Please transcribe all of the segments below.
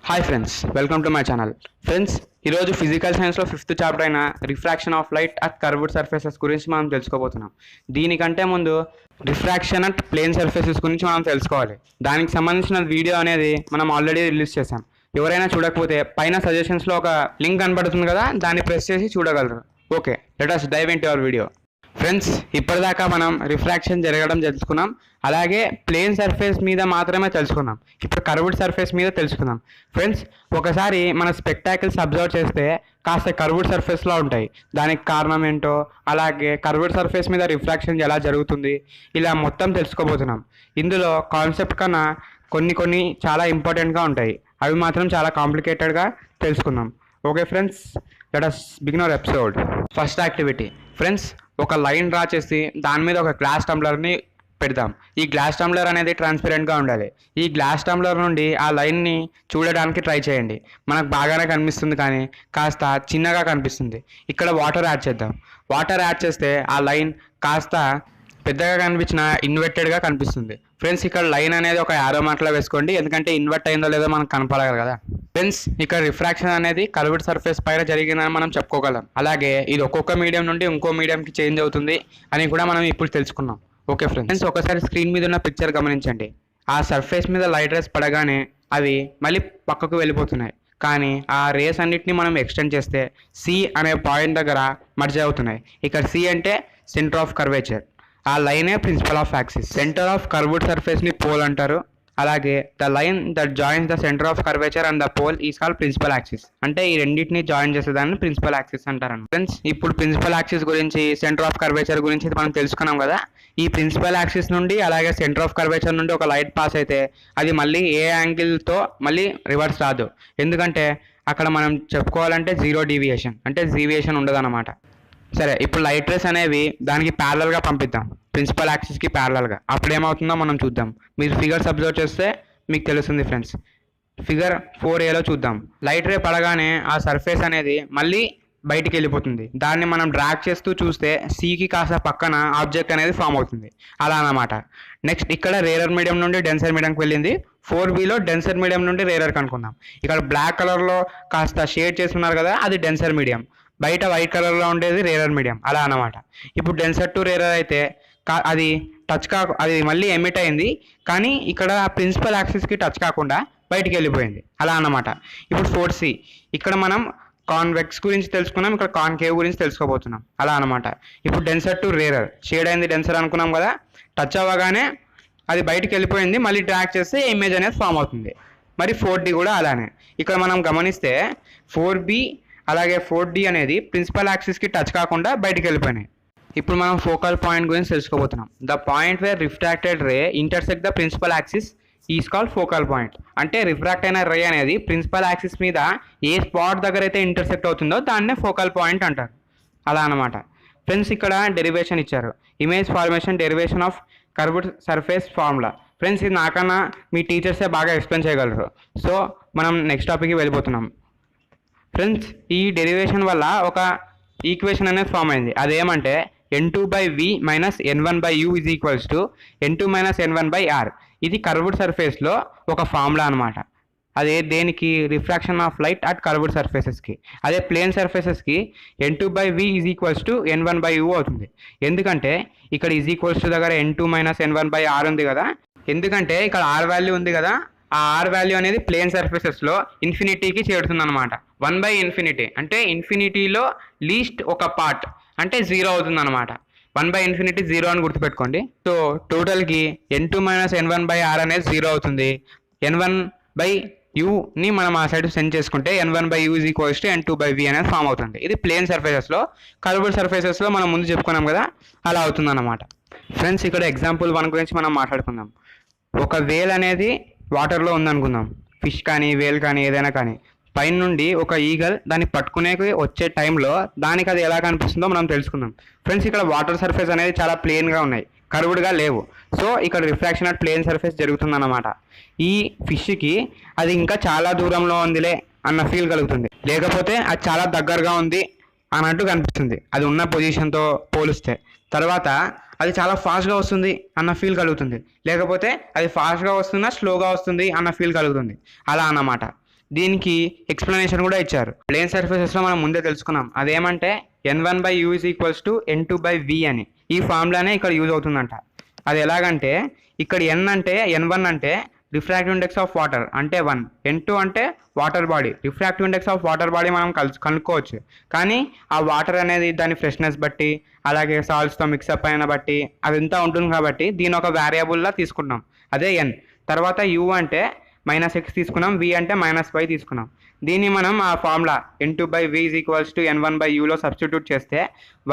Hi friends, welcome to my channel. Friends, ఈరోజు physical సైన్స్లో 5th chapter అయిన refraction of light at curved surfaces గురించి మనం తెలుసుకోబోతున్నాం. దీనికంటే ముందు రిఫ్రాక్షన్ అట్ ప్లేన్ సర్ఫేసెస్ గురించి మనం తెలుసుకోవాలి. దానికి సంబంధించిన వీడియో అనేది మనం ఆల్రెడీ రిలీజ్ చేసాం. ఎవరైనా చూడకపోతే పైన సజెషన్స్లో ఒక లింక్ కనబడుతుంది కదా, దాన్ని ప్రెస్ చేసి చూడగలరు. Okay, let us dive into our video. Friends, ఇప్పటిదాకా మనం రిఫ్రాక్షన్ జరగడం తెలుసుకున్నాం, అలాగే ప్లేన్ సర్ఫేస్ మీద మాత్రమే తెలుసుకున్నాం. ఇప్పుడు కర్వ్డ్ సర్ఫేస్ మీద తెలుసుకుందాం. ఫ్రెండ్స్, ఒకసారి మన స్పెక్టాకిల్స్ అబ్జర్వ్ చేస్తే కాస్త కర్వ్డ్ సర్ఫేస్లో ఉంటాయి. దానికి కారణం ఏంటో, అలాగే కర్వ్డ్ సర్ఫేస్ మీద రిఫ్రాక్షన్ ఎలా జరుగుతుంది, ఇలా మొత్తం తెలుసుకోబోతున్నాం. ఇందులో కాన్సెప్ట్ కన్నా కొన్ని చాలా ఇంపార్టెంట్గా ఉంటాయి. అవి మాత్రం చాలా కాంప్లికేటెడ్గా తెలుసుకుందాం. Okay friends, let us begin our episode. First activity. Friends, ఒక లైన్ డ్రా చేసి దాని మీద ఒక గ్లాస్ టంబ్లర్ని పెడదాం. ఈ గ్లాస్ టంబ్లర్ అనేది ట్రాన్స్పరెంట్గా ఉండాలి. ఈ గ్లాస్ టంబ్లర్ నుండి ఆ లైన్ని చూడడానికి ట్రై చేయండి. మనకు బాగానే కనిపిస్తుంది, కానీ కాస్త చిన్నగా కనిపిస్తుంది. ఇక్కడ వాటర్ యాడ్ చేద్దాం. వాటర్ యాడ్ చేస్తే ఆ లైన్ కాస్త పెద్దగా కనిపించిన ఇన్వర్టెడ్గా కనిపిస్తుంది. ఫ్రెండ్స్, ఇక్కడ లైన్ అనేది ఒక యారో మార్క్లో వేసుకోండి, ఎందుకంటే ఇన్వర్ట్ అయిందో లేదో మనకు కనపడగలదు కదా. ఫ్రెండ్స్, ఇక్కడ రిఫ్రాక్షన్ అనేది కర్వ్డ్ సర్ఫేస్ పైన జరిగిందని మనం చెప్పుకోగలం. అలాగే ఇది ఒక్కొక్క మీడియం నుండి ఇంకో మీడియంకి చేంజ్ అవుతుంది అని కూడా మనం ఇప్పుడు తెలుసుకున్నాం. ఓకే ఫ్రెండ్స్, ఒకసారి స్క్రీన్ మీద ఉన్న పిక్చర్ గమనించండి. ఆ సర్ఫేస్ మీద లైట్ రేస్ పడగానే అవి మళ్ళీ పక్కకు వెళ్ళిపోతున్నాయి. కానీ ఆ రేస్ అన్నిటిని మనం ఎక్స్టెండ్ చేస్తే సి అనే పాయింట్ దగ్గర మర్జ్ అవుతున్నాయి. ఇక్కడ సి అంటే సెంటర్ ఆఫ్ కర్వేచర్. ఆ లైనే principal of axis. Centre of curved సర్ఫేస్ని పోల్ అంటారు. అలాగే the line that joins the centre of curvature and the pole is called principal axis. అంటే ఈ రెండింటిని జాయిన్ చేసేదాన్ని ప్రిన్సిపల్ యాక్సిస్ అంటారు. ఫ్రెండ్స్, ఇప్పుడు ప్రిన్సిపల్ యాక్సిస్ గురించి, సెంటర్ ఆఫ్ కర్వేచర్ గురించి మనం తెలుసుకున్నాం కదా. ఈ ప్రిన్సిపల్ యాక్సిస్ నుండి అలాగే సెంటర్ ఆఫ్ కర్వేచర్ నుండి ఒక లైట్ పాస్ అయితే అది మళ్ళీ ఏ యాంగిల్తో మళ్ళీ రివర్స్ రాదు. ఎందుకంటే అక్కడ మనం చెప్పుకోవాలంటే జీరో డీవియేషన్, అంటే డీవియేషన్ ఉండదు అన్నమాట. సరే, ఇప్పుడు లైట్ రేస్ అనేవి దానికి ప్యారలల్గా పంపిద్దాం, ప్రిన్సిపల్ యాక్సిస్కి ప్యారలల్గా. అప్పుడు ఏమవుతుందో మనం చూద్దాం. మీరు ఫిగర్స్ అబ్జర్వ్ చేస్తే మీకు తెలుస్తుంది. ఫ్రెండ్స్, ఫిగర్ 4A చూద్దాం. లైట్ రే పడగానే ఆ సర్ఫేస్ అనేది మళ్ళీ బయటికి వెళ్ళిపోతుంది. దాన్ని మనం డ్రాగ్ చేస్తూ చూస్తే సికి కాస్త పక్కన ఆబ్జెక్ట్ అనేది ఫామ్ అవుతుంది. అలా అన్నమాట. నెక్స్ట్, ఇక్కడ రేరర్ మీడియం నుండి డెన్సర్ మీడియంకి వెళ్ళింది. 4Bలో డెన్సర్ మీడియం నుండి రేరర్ కనుక్కుందాం. ఇక్కడ బ్లాక్ కలర్లో కాస్త షేడ్ చేస్తున్నారు కదా, అది డెన్సర్ మీడియం. బయట వైట్ కలర్లో ఉండేది రేరర్ మీడియం. అలా అన్నమాట. ఇప్పుడు డెన్సర్ టు రేరర్ అయితే అది అది మళ్ళీ ఎమిట్ అయింది, కానీ ఇక్కడ ప్రిన్సిపల్ యాక్సిస్కి టచ్ కాకుండా బయటికి వెళ్ళిపోయింది. అలా అన్నమాట. ఇప్పుడు 4C. ఇక్కడ మనం కాన్వెక్స్ గురించి తెలుసుకున్నాం, ఇక్కడ కాన్కేవ్ గురించి తెలుసుకోబోతున్నాం. అలా అన్నమాట. ఇప్పుడు డెన్సర్ టు రేరర్, షేడ్ అయింది డెన్సర్ అనుకున్నాం కదా, టచ్ అవ్వగానే అది బయటికి వెళ్ళిపోయింది. మళ్ళీ డ్రాగ్ చేస్తే ఇమేజ్ అనేది ఫామ్ అవుతుంది. మరి 4D కూడా అలానే. ఇక్కడ మనం గమనిస్తే 4B అలాగే 4D అనేది ప్రిన్సిపల్ యాక్సిస్కి టచ్ కాకుండా బయటికి వెళ్ళిపోయినాయి. ఇప్పుడు మనం ఫోకల్ పాయింట్ గురించి తెలుసుకోబోతున్నాం. The point where refracted ray intersect the principal axis is called focal point. అంటే రిఫ్రాక్ట్ అయిన రే అనేది ప్రిన్సిపల్ యాక్సిస్ మీద ఏ స్పాట్ దగ్గర అయితే ఇంటర్సెక్ట్ అవుతుందో దాన్నే ఫోకల్ పాయింట్ అంటారు. అలా అన్నమాట. ఫ్రెండ్స్, ఇక్కడ డెరివేషన్ ఇచ్చారు. Image formation derivation of curved surface formula. Friends, ఇది నాకన్నా మీ టీచర్సే బాగా ఎక్స్ప్లెయిన్ చేయగలరు. సో మనం నెక్స్ట్ టాపిక్కి వెళ్ళిపోతున్నాం. ఫ్రెండ్స్, ఈ డెరివేషన్ వల్ల ఒక ఈక్వేషన్ అనేది ఫామ్ అయింది. అదేమంటే n2/v minus n1/u is equals to n2 minus n1/r. ఇది కర్వ్డ్ సర్ఫేస్లో ఒక ఫార్ములా అనమాట. అదే దేనికి? Refraction of light at curved సర్ఫేసెస్కి. అదే ప్లేన్ సర్ఫేసెస్కి n2/v is equals to n1/u అవుతుంది. ఎందుకంటే ఇక్కడ ఈజ్ ఈక్వల్స్ టు దగ్గర n2 మైనస్ n1/r ఉంది కదా. ఎందుకంటే ఇక్కడ r వాల్యూ ఉంది కదా, ఆ r వాల్యూ అనేది ప్లేన్ సర్ఫేసెస్లో ఇన్ఫినిటీకి చేరుతుంది అనమాట. 1/∞, అంటే ఇన్ఫినిటీలో లీస్ట్ ఒక పార్ట్, అంటే 0 అవుతుంది అనమాట. 1/∞ 0 అని గుర్తుపెట్టుకోండి. సో టోటల్కి n2 మైనస్ n1/r అనేది 0 అవుతుంది. n1/uని మనం ఆ సైడ్ సెండ్ చేసుకుంటే n1/u is equals to n2/v అనేది ఫామ్ అవుతుంది. ఇది ప్లేన్ సర్ఫేసెస్లో. కర్వ్డ్ సర్ఫేసెస్లో మనం ముందు చెప్పుకున్నాం కదా, అలా అవుతుంది అన్నమాట. ఫ్రెండ్స్, ఇక్కడ ఎగ్జాంపుల్ 1 గురించి మనం మాట్లాడుకుందాం. ఒక వేల్ అనేది వాటర్లో ఉందనుకుందాం. ఫిష్ కానీ వేల్ కానీ ఏదైనా కానీ. పైన నుండి ఒక ఈగల్ దాన్ని పట్టుకునే వచ్చే టైంలో దానికి అది ఎలా కనిపిస్తుందో మనం తెలుసుకుందాం. ఫ్రెండ్స్, ఇక్కడ వాటర్ సర్ఫేస్ అనేది చాలా ప్లేన్గా ఉన్నాయి, కర్వ్డ్గా లేవు. సో ఇక్కడ రిఫ్రాక్షన్ అట్ ప్లేన్ సర్ఫేస్ జరుగుతుందన్నమాట. ఈ ఫిష్కి అది ఇంకా చాలా దూరంలో ఉందిలే అన్న ఫీల్ కలుగుతుంది, లేకపోతే అది చాలా దగ్గరగా ఉంది అన్నట్టు కనిపిస్తుంది అది ఉన్న పొజిషన్తో పోలిస్తే. తర్వాత అది చాలా ఫాస్ట్గా వస్తుంది అన్న ఫీల్ కలుగుతుంది, లేకపోతే అది ఫాస్ట్గా వస్తుందా స్లోగా వస్తుంది అన్న ఫీల్ కలుగుతుంది. అలా అన్నమాట. దీనికి ఎక్స్ప్లెనేషన్ కూడా ఇచ్చారు. ప్లేన్ సర్ఫేసెస్లో మనం ముందే తెలుసుకున్నాం, అదేమంటే n1/u = n2/v అని. ఈ ఫార్ములానే ఇక్కడ యూజ్ అవుతుందంట. అది ఎలాగంటే ఇక్కడ n1 అంటే రిఫ్రాక్టివ్ ఇండెక్స్ ఆఫ్ వాటర్ అంటే 1, n2 అంటే water body. Refractive index of water body మనం కనుక్కోవచ్చు, కానీ ఆ వాటర్ అనేది దాని ఫ్రెష్నెస్ బట్టి, అలాగే సాల్ట్స్తో మిక్సప్ అయిన బట్టి అదంతా ఉంటుంది కాబట్టి దీని ఒక వేరియబుల్లా తీసుకున్నాం, అదే n. తర్వాత u అంటే -x తీసుకున్నాం, v అంటే -y తీసుకున్నాం. దీన్ని మనం ఆ ఫార్ములా n2/v = n1/uలో సబ్స్టిట్యూట్ చేస్తే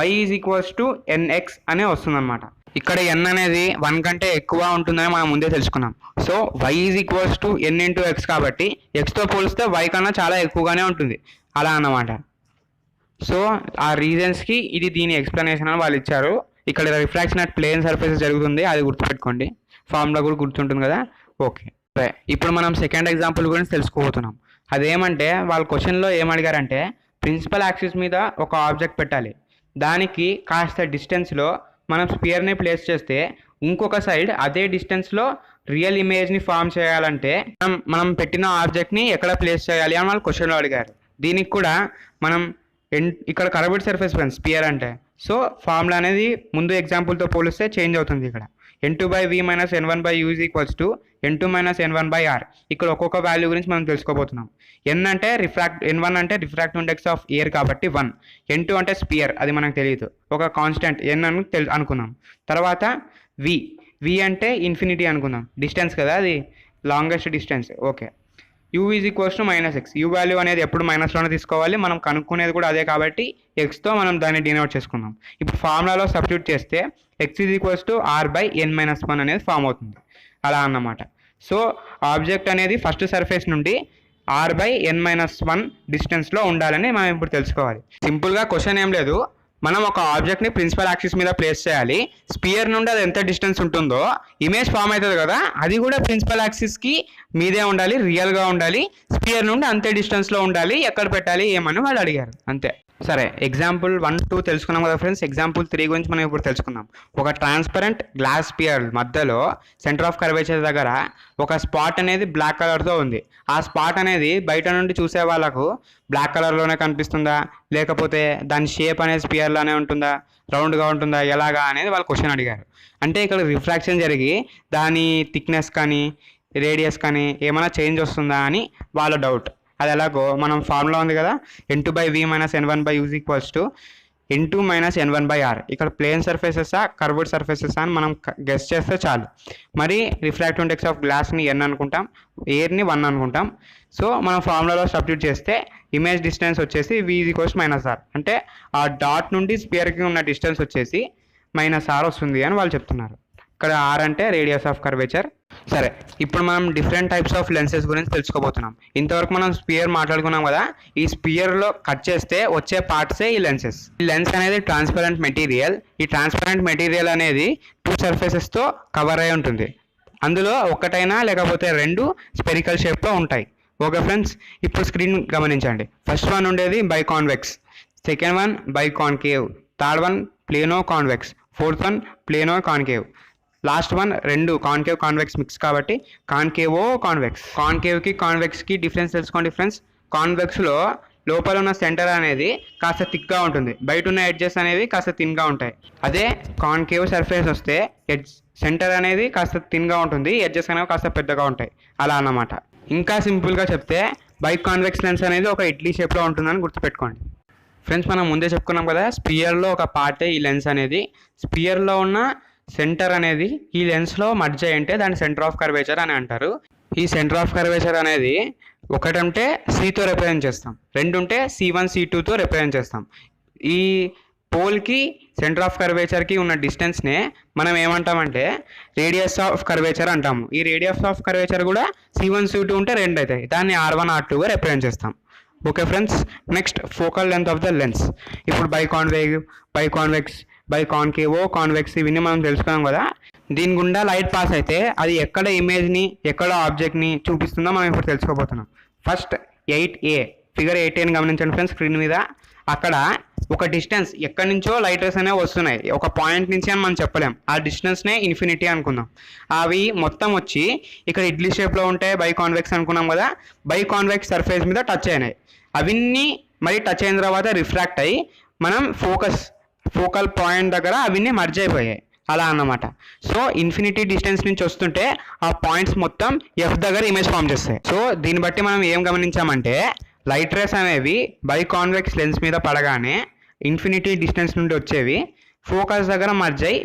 y = nx అనే వస్తుందన్నమాట. ఇక్కడ n అనేది 1 కంటే ఎక్కువ ఉంటుందని మనం ముందే తెలుసుకున్నాం. సో y = n × x కాబట్టి xతో పోలిస్తే y కన్నా చాలా ఎక్కువగానే ఉంటుంది, అలా అన్నమాట. సో ఆ రీజన్స్కి ఇది దీని ఎక్స్ప్లెనేషన్ అని వాళ్ళు ఇచ్చారు. ఇక్కడ రిఫ్రాక్షన్ అట్ ప్లేన్ సర్ఫేసెస్ జరుగుతుంది, అది గుర్తుపెట్టుకోండి. ఫార్ములా కూడా గుర్తుంటుంది కదా. ఓకే, ఇప్పుడు మనం సెకండ్ ఎగ్జాంపుల్ గురించి తెలుసుకోబోతున్నాం. అదేమంటే వాళ్ళ క్వశ్చన్లో ఏమడిగారంటే ప్రిన్సిపల్ యాక్సిస్ మీద ఒక ఆబ్జెక్ట్ పెట్టాలి, దానికి కాస్త డిస్టెన్స్లో మనం స్పియర్ని ప్లేస్ చేస్తే ఇంకొక సైడ్ అదే డిస్టెన్స్లో రియల్ ఇమేజ్ని ఫామ్ చేయాలంటే మనం పెట్టిన ఆబ్జెక్ట్ని ఎక్కడ ప్లేస్ చేయాలి అని వాళ్ళు క్వశ్చన్లో అడిగారు. దీనికి కూడా మనం ఇక్కడ కర్వ్డ్ సర్ఫేస్ ఫ్రెండ్స్ స్పియర్ అంటే, సో ఫార్ములా అనేది ముందు ఎగ్జాంపుల్తో పోలిస్తే చేంజ్ అవుతుంది. ఇక్కడ n2/v - n1/u = n2 - n1/r. ఇక్కడ ఒక్కొక్క వాల్యూ గురించి మనం తెలుసుకోబోతున్నాం. n అంటే n1 అంటే రిఫ్రాక్టివ్ ఇండెక్స్ ఆఫ్ ఎయిర్ కాబట్టి 1, n2 అంటే స్పియర్, అది మనకు తెలియదు, ఒక కాన్స్టెంట్ n అని అనుకున్నాం. తర్వాత v అంటే ఇన్ఫినిటీ అనుకుందాం, డిస్టెన్స్ కదా, అది longest distance. Okay, u = -x. u value అనేది ఎప్పుడు మైనస్లోనే తీసుకోవాలి, మనం కనుక్కునేది కూడా అదే కాబట్టి xతో మనం దాన్ని డినోట్ చేసుకుందాం. ఇప్పుడు ఫార్ములాలో సబ్స్టిట్యూట్ చేస్తే x = r/n-1 అనేది ఫామ్ అవుతుంది, అలా అన్నమాట. సో ఆబ్జెక్ట్ అనేది ఫస్ట్ సర్ఫేస్ నుండి r/n-1 డిస్టెన్స్లో ఉండాలని మనం ఇప్పుడు తెలుసుకోవాలి. సింపుల్గా క్వశ్చన్ ఏం లేదు, మనం ఒక ఆబ్జెక్ట్ని ప్రిన్సిపల్ యాక్సిస్ మీద ప్లేస్ చేయాలి. స్పియర్ నుండి అది ఎంత డిస్టెన్స్ ఉంటుందో ఇమేజ్ ఫామ్ అవుతుంది కదా, అది కూడా ప్రిన్సిపల్ యాక్సిస్కి మీదే ఉండాలి, రియల్గా ఉండాలి, స్పియర్ నుండి అంతే డిస్టెన్స్లో ఉండాలి. ఎక్కడ పెట్టాలి ఏమని వాళ్ళు అడిగారు, అంతే. సరే, ఎగ్జాంపుల్ 1, 2 తెలుసుకున్నాం కదా ఫ్రెండ్స్. ఎగ్జాంపుల్ 3 గురించి మనం ఇప్పుడు తెలుసుకుందాం. ఒక ట్రాన్స్పరెంట్ గ్లాస్ స్పియర్ మధ్యలో సెంటర్ ఆఫ్ కర్వేచర్ దగ్గర ఒక స్పాట్ అనేది బ్లాక్ కలర్తో ఉంది. ఆ స్పాట్ అనేది బయట నుండి చూసే వాళ్ళకు బ్లాక్ కలర్లోనే కనిపిస్తుందా, లేకపోతే దాని షేప్ అనేది స్పియర్లోనే ఉంటుందా, రౌండ్గా ఉంటుందా, ఎలాగా అనేది వాళ్ళు క్వశ్చన్ అడిగారు. అంటే ఇక్కడ రిఫ్రాక్షన్ జరిగి దాని థిక్నెస్ కానీ రేడియస్ కానీ ఏమైనా చేంజ్ వస్తుందా అని వాళ్ళ డౌట్. అది ఎలాగో మనం ఫార్ములా ఉంది కదా, n2/v - n1/u = n2 - n1/r. ఇక్కడ ప్లేన్ సర్ఫేసెసా కర్వ్డ్ సర్ఫేసెసా అని మనం గెస్ చేస్తే చాలు. మరి రిఫ్రాక్టివ్ ఇండెక్స్ ఆఫ్ గ్లాస్ని n అనుకుంటాం, ఎయిర్ని 1 అనుకుంటాం. సో మనం ఫార్ములాలో సబ్స్టిట్యూట్ చేస్తే ఇమేజ్ డిస్టెన్స్ వచ్చేసి v = -r, అంటే ఆ డాట్ నుండి స్పియర్కి ఉన్న డిస్టెన్స్ వచ్చేసి -r వస్తుంది అని వాళ్ళు చెప్తున్నారు. ఇక్కడ r అంటే రేడియస్ ఆఫ్ కర్వేచర్. సరే, ఇప్పుడు మనం డిఫరెంట్ టైప్స్ ఆఫ్ లెన్సెస్ గురించి తెలుసుకోబోతున్నాం. ఇంతవరకు మనం స్పియర్ మాట్లాడుకున్నాం కదా, ఈ స్పియర్లో కట్ చేస్తే వచ్చే పార్ట్సే ఈ లెన్సెస్. ఈ లెన్స్ అనేది ట్రాన్స్పరెంట్ మెటీరియల్. ఈ ట్రాన్స్పరెంట్ మెటీరియల్ అనేది 2 సర్ఫేసెస్తో కవర్ అయి ఉంటుంది. అందులో ఒకటైనా లేకపోతే 2 స్పెరికల్ షేప్లో ఉంటాయి. ఓకే ఫ్రెండ్స్, ఇప్పుడు స్క్రీన్ గమనించండి. ఫస్ట్ వన్ ఉండేది biconvex, second one biconcave, third one plano convex, fourth one plano concave, last one 2 concave convex mix కాబట్టి కాన్కేవో కాన్వెక్స్. కాన్కేవ్కి కాన్వెక్స్కి డిఫరెన్స్ తెలుసుకోండి ఫ్రెండ్స్. కాన్వెక్స్లో లోపల ఉన్న సెంటర్ అనేది కాస్త థిక్గా ఉంటుంది, బయట ఉన్న ఎడ్జెస్ అనేవి కాస్త థిన్గా ఉంటాయి. అదే కాన్కేవ్ సర్ఫేస్ వస్తే సెంటర్ అనేది కాస్త థిన్గా ఉంటుంది, ఎడ్జెస్ అనేవి కాస్త పెద్దగా ఉంటాయి, అలా అన్నమాట. ఇంకా సింపుల్గా చెప్తే బైకాన్వెక్స్ లెన్స్ అనేది ఒక ఇడ్లీ షేప్లో ఉంటుందని గుర్తుపెట్టుకోండి ఫ్రెండ్స్. మనం ముందే చెప్పుకున్నాం కదా, స్పియర్లో ఒక పార్టే ఈ లెన్స్ అనేది. స్పియర్లో ఉన్న సెంటర్ అనేది ఈ లెన్స్లో మర్జ్ అయ్యి ఉంటే దాన్ని సెంటర్ ఆఫ్ కర్వేచర్ అని అంటారు. ఈ సెంటర్ ఆఫ్ కర్వేచర్ అనేది ఒకటంటే సితో రిప్రజెంట్ చేస్తాం, 2 ఉంటే C1 C2తో రిప్రజెంట్ చేస్తాం. ఈ పోల్కి సెంటర్ ఆఫ్ కర్వేచర్కి ఉన్న డిస్టెన్స్నే మనం ఏమంటామంటే రేడియస్ ఆఫ్ కర్వేచర్ అంటాము. ఈ రేడియస్ ఆఫ్ కర్వేచర్ కూడా C1 C2 ఉంటే 2 అవుతాయి, దాన్ని R1 R2గా రిప్రజెంట్ చేస్తాం. Okay friends, next focal length of the lens. ఇప్పుడు బైకాన్వెక్స్, బైకాన్కేవో కాన్వెక్స్ ఇవన్నీ మనం తెలుసుకున్నాం కదా. దీని గుండా లైట్ పాస్ అయితే అది ఎక్కడ ఇమేజ్ని ఎక్కడ ఆబ్జెక్ట్ని చూపిస్తుందో మనం ఇప్పుడు తెలుసుకోబోతున్నాం. ఫస్ట్ 8A ఫిగర్ 18 గమనించండి ఫ్రెండ్స్ స్క్రీన్ మీద. అక్కడ ఒక డిస్టెన్స్ ఎక్కడి నుంచో లైట్ రేస్ అనేవి వస్తున్నాయి, ఒక పాయింట్ నుంచి అని మనం చెప్పలేం, ఆ డిస్టెన్స్నే ఇన్ఫినిటీ అనుకుందాం. అవి మొత్తం వచ్చి ఇక్కడ ఇడ్లీ షేప్లో ఉంటే బై కాన్వెక్స్ అనుకున్నాం కదా, బై కాన్వెక్స్ సర్ఫేస్ మీద టచ్ అయినాయి. అవన్నీ మరి టచ్ అయిన తర్వాత రిఫ్రాక్ట్ అయ్యి మనం ఫోకల్ పాయింట్ దగ్గర అవన్నీ మర్జ్ అయిపోయాయి, అలా అన్నమాట. సో ఇన్ఫినిటీ డిస్టెన్స్ నుంచి వస్తుంటే ఆ పాయింట్స్ మొత్తం ఎఫ్ దగ్గర ఇమేజ్ ఫామ్ చేస్తాయి. సో దీన్ని బట్టి మనం ఏం గమనించామంటే లైట్ రేస్ అనేవి బై కాన్వెక్స్ లెన్స్ మీద పడగానే ఇన్ఫినిటీ డిస్టెన్స్ నుండి వచ్చేవి ఫోకస్ దగ్గర మర్జ్ అయ్యి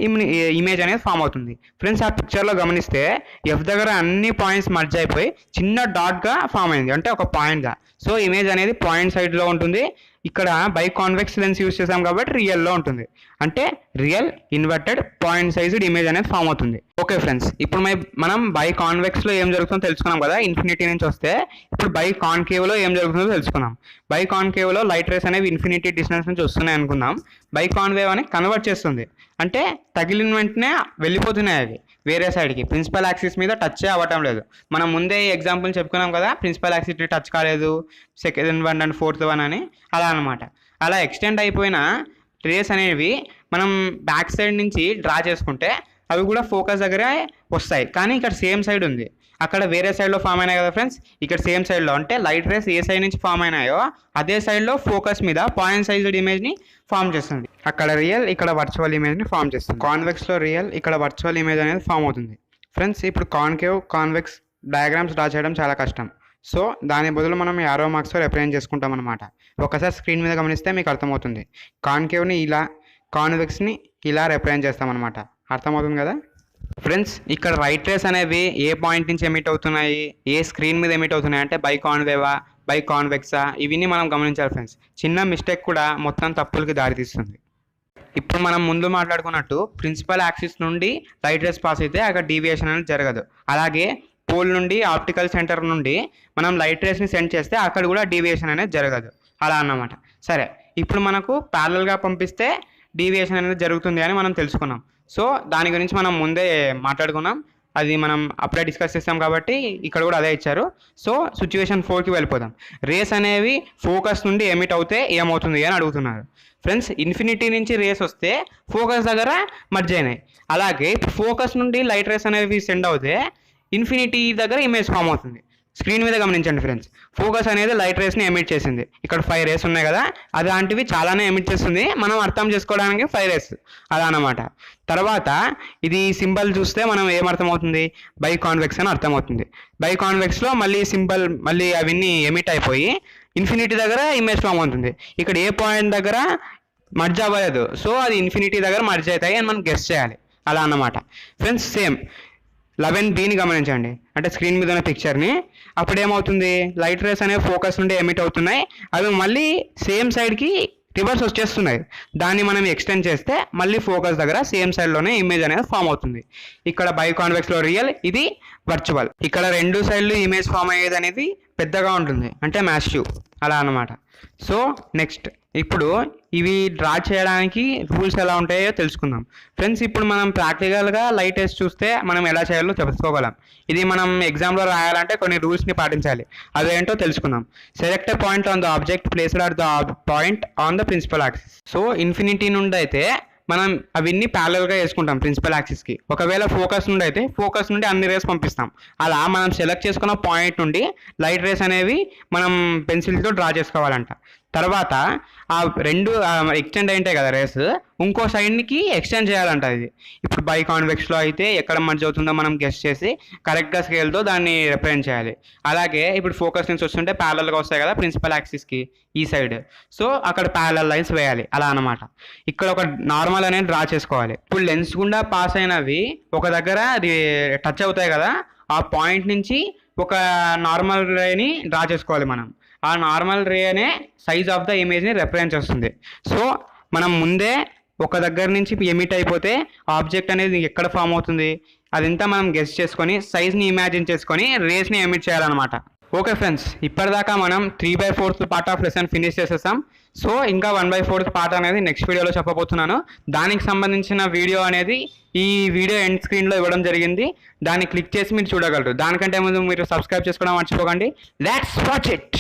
ఇమేజ్ అనేది ఫామ్ అవుతుంది. ఫ్రెండ్స్ ఆ పిక్చర్లో గమనిస్తే ఎఫ్ దగ్గర అన్ని పాయింట్స్ మర్జ్ అయిపోయి చిన్న డాట్గా ఫామ్ అయింది, అంటే ఒక పాయింట్గా. సో ఇమేజ్ అనేది పాయింట్ సైడ్లో ఉంటుంది. ఇక్కడ బై కాన్వెక్స్ లెన్స్ యూస్ చేసాం కాబట్టి రియల్లో ఉంటుంది, అంటే real inverted point sized image అనేది ఫామ్ అవుతుంది. ఓకే ఫ్రెండ్స్, ఇప్పుడు మనం బై కాన్వెక్స్లో ఏం జరుగుతుందో తెలుసుకున్నాం కదా, ఇన్ఫినిటీ నుంచి వస్తే. ఇప్పుడు బై కాన్కేవ్లో ఏం జరుగుతుందో తెలుసుకున్నాం. బై కాన్కేవ్లో లైట్ రేస్ అనేవి ఇన్ఫినిటీ డిస్టెన్స్ నుంచి వస్తున్నాయి అనుకుందాం. బై కాన్వేవ్ అని కన్వర్ట్ చేస్తుంది, అంటే తగిలిన వెంటనే వెళ్ళిపోతున్నాయి అవి వేరే సైడ్కి, ప్రిన్సిపల్ యాక్సిస్ మీద టచ్ అవ్వటం లేదు. మనం ముందే ఎగ్జాంపుల్ చెప్పుకున్నాం కదా, ప్రిన్సిపల్ యాక్సిస్ టచ్ కాలేదు, second one and fourth one అని, అలా అనమాట. అలా ఎక్స్టెండ్ అయిపోయిన రేస్ అనేవి మనం బ్యాక్ సైడ్ నుంచి డ్రా చేసుకుంటే అవి కూడా ఫోకస్ దగ్గరే వస్తాయి, కానీ ఇక్కడ సేమ్ సైడ్ ఉంది, అక్కడ వేరే సైడ్లో ఫామ్ అయినాయి కదా ఫ్రెండ్స్, ఇక్కడ సేమ్ సైడ్లో, అంటే లైట్ రేస్ ఏ సైడ్ నుంచి ఫామ్ అయినాయో అదే సైడ్లో ఫోకస్ మీద పాయింట్ సైజ్డ్ ఇమేజ్ని ఫామ్ చేస్తుంది. అక్కడ రియల్, ఇక్కడ వర్చువల్ ఇమేజ్ని ఫామ్ చేస్తుంది. కాన్వెక్స్లో రియల్, ఇక్కడ వర్చువల్ ఇమేజ్ అనేది ఫామ్ అవుతుంది. ఫ్రెండ్స్ ఇప్పుడు కాన్కేవ్ కాన్వెక్స్ డయాగ్రామ్స్ డ్రా చేయడం చాలా కష్టం. సో దాని బదులు మనం యారో మార్క్స్తో రిప్రజెంట్ చేసుకుంటాం అనమాట. ఒకసారి స్క్రీన్ మీద గమనిస్తే మీకు అర్థమవుతుంది. కాన్కేవ్ని ఇలా, కాన్వెక్స్ని ఇలా రిప్రజెంట్ చేస్తామన్నమాట. అర్థమవుతుంది కదా ఫ్రెండ్స్. ఇక్కడ రైట్ రేస్ అనేవి ఏ పాయింట్ నుంచి ఎమిట్ అవుతున్నాయి, ఏ స్క్రీన్ మీద ఎమిట్ అవుతున్నాయి అంటే బై కాన్వేవా, బై కాన్వెక్సా, ఇవన్నీ మనం గమనించాలి ఫ్రెండ్స్. చిన్న మిస్టేక్ కూడా మొత్తం తప్పులకి దారితీస్తుంది. ఇప్పుడు మనం ముందు మాట్లాడుకున్నట్టు ప్రిన్సిపల్ యాక్సిస్ నుండి లైట్ రేస్ పాస్ అయితే అక్కడ డీవియేషన్ అనేది జరగదు. అలాగే పోల్ నుండి ఆప్టికల్ సెంటర్ నుండి మనం లైట్ రేస్ని సెండ్ చేస్తే అక్కడ కూడా డీవియేషన్ అనేది జరగదు, అలా అన్నమాట. సరే, ఇప్పుడు మనకు ప్యారలల్గా పంపిస్తే డీవియేషన్ అనేది జరుగుతుంది అని మనం తెలుసుకున్నాం. సో దాని గురించి మనం ముందే మాట్లాడుకున్నాం, అది మనం అప్పుడే డిస్కస్ చేస్తాం కాబట్టి ఇక్కడ కూడా అదే ఇచ్చారు. సో సిచ్యువేషన్ 4కి వెళ్ళిపోదాం. రేస్ అనేవి ఫోకస్ నుండి ఎమిట్ అవుతే ఏమవుతుంది అని అడుగుతున్నారు. ఫ్రెండ్స్ ఇన్ఫినిటీ నుంచి రేస్ వస్తే ఫోకస్ దగ్గర మర్జ్ అయినాయి. అలాగే ఫోకస్ నుండి లైట్ రేస్ అనేవి సెండ్ అవుతే ఇన్ఫినిటీ దగ్గర ఇమేజ్ ఫామ్ అవుతుంది. స్క్రీన్ మీద గమనించండి ఫ్రెండ్స్, ఫోకస్ అనేది లైట్ రేస్ని ఎమిట్ చేసింది. ఇక్కడ 5 రేస్ ఉన్నాయి కదా, అలాంటివి చాలానే ఎమిట్ చేస్తుంది. మనం అర్థం చేసుకోవడానికి 5 రేస్, అలా అన్నమాట. తర్వాత ఇది సింబల్ చూస్తే మనం ఏమర్థమవుతుంది, బై కాన్వెక్స్ అని అర్థమవుతుంది. బై కాన్వెక్స్లో మళ్ళీ సింబల్ మళ్ళీ అవన్నీ ఎమిట్ అయిపోయి ఇన్ఫినిటీ దగ్గర ఇమేజ్ ఫామ్ అవుతుంది. ఇక్కడ ఏ పాయింట్ దగ్గర మర్జ్ అవ్వలేదు, సో అది ఇన్ఫినిటీ దగ్గర మర్జ్ అవుతాయి అని మనం గెస్ చేయాలి, అలా అన్నమాట. ఫ్రెండ్స్ సేమ్ 11Bని గమనించండి, అంటే స్క్రీన్ మీద ఉన్న పిక్చర్ని. అప్పుడు ఏమవుతుంది, లైట్ రేస్ అనేవి ఫోకస్ నుండి ఎమిట్ అవుతున్నాయి, అవి మళ్ళీ సేమ్ సైడ్కి రివర్స్ వచ్చేస్తున్నాయి. దాన్ని మనం ఎక్స్టెండ్ చేస్తే మళ్ళీ ఫోకస్ దగ్గర సేమ్ సైడ్లోనే ఇమేజ్ అనేది ఫామ్ అవుతుంది. ఇక్కడ బై కాన్వెక్స్లో రియల్, ఇది వర్చువల్. ఇక్కడ 2 సైడ్లు ఇమేజ్ ఫామ్ అయ్యేది అనేది పెద్దగా ఉంటుంది, అంటే మ్యాసివ్, అలా అన్నమాట. సో నెక్స్ట్ ఇప్పుడు ఇవి డ్రా చేయడానికి రూల్స్ ఎలా ఉంటాయో తెలుసుకుందాం. ఫ్రెండ్స్ ఇప్పుడు మనం ప్రాక్టికల్గా లైట్ రేస్ చూస్తే మనం ఎలా చేయాలో తెలుసుకోగలం. ఇది మనం ఎగ్జామ్లో రాయాలంటే కొన్ని రూల్స్ని పాటించాలి, అదేంటో తెలుసుకుందాం. Select a point on the object placed at the point on the principal axis. So infinity నుండి అయితే మనం అవన్నీ ప్యారలల్గా వేసుకుంటాం ప్రిన్సిపల్ యాక్సిస్కి. ఒకవేళ ఫోకస్ నుండి అయితే ఫోకస్ నుండి అన్ని రేస్ పంపిస్తాం. అలా మనం సెలెక్ట్ చేసుకున్న పాయింట్ నుండి లైట్ రేస్ అనేవి మనం పెన్సిల్తో డ్రా చేసుకోవాలంట. తర్వాత ఆ 2 ఎక్స్టెండ్ అయింటాయి కదా రేస్, ఇంకో సైడ్కి ఎక్స్టెండ్ చేయాలంట. ఇది ఇప్పుడు బై కాన్వెక్స్లో అయితే ఎక్కడ మర్జ్ అవుతుందో మనం గెస్ చేసి కరెక్ట్గా స్కేల్తో దాన్ని రిప్రజెంట్ చేయాలి. అలాగే ఇప్పుడు ఫోకస్ నుంచి వస్తుంటే ప్యారలల్గా వస్తాయి కదా ప్రిన్సిపల్ యాక్సిస్కి ఈ సైడ్, సో అక్కడ ప్యారలల్ లైన్స్ వేయాలి, అలా అన్నమాట. ఇక్కడ ఒక నార్మల్ అనేది డ్రా చేసుకోవాలి. ఇప్పుడు లెన్స్ గుండా పాస్ అయినవి ఒక దగ్గర టచ్ అవుతాయి కదా, ఆ పాయింట్ నుంచి ఒక నార్మల్ రేని డ్రా చేసుకోవాలి మనం. ఆ నార్మల్ రే అనే సైజ్ ఆఫ్ ద ఇమేజ్ని రిప్రజెంట్ చేస్తుంది. సో మనం ముందే ఒక దగ్గర నుంచి ఎమిట్ అయిపోతే ఆబ్జెక్ట్ అనేది ఎక్కడ ఫామ్ అవుతుంది అదంతా మనం గెస్ చేసుకొని సైజ్ని ఇమాజిన్ చేసుకొని రేస్ని ఎమిట్ చేయాలన్నమాట. ఓకే ఫ్రెండ్స్, ఇప్పటిదాకా మనం 3/4 పార్ట్ ఆఫ్ లెసన్ ఫినిష్ చేసేసాం. సో ఇంకా 1/4 పార్ట్ అనేది నెక్స్ట్ వీడియోలో చెప్పబోతున్నాను. దానికి సంబంధించిన వీడియో అనేది ఈ వీడియో ఎండ్ స్క్రీన్లో ఇవ్వడం జరిగింది, దాన్ని క్లిక్ చేసి మీరు చూడగలరు. దానికంటే ముందు మీరు సబ్స్క్రైబ్ చేసుకోవడం మర్చిపోకండి. Let's watch it.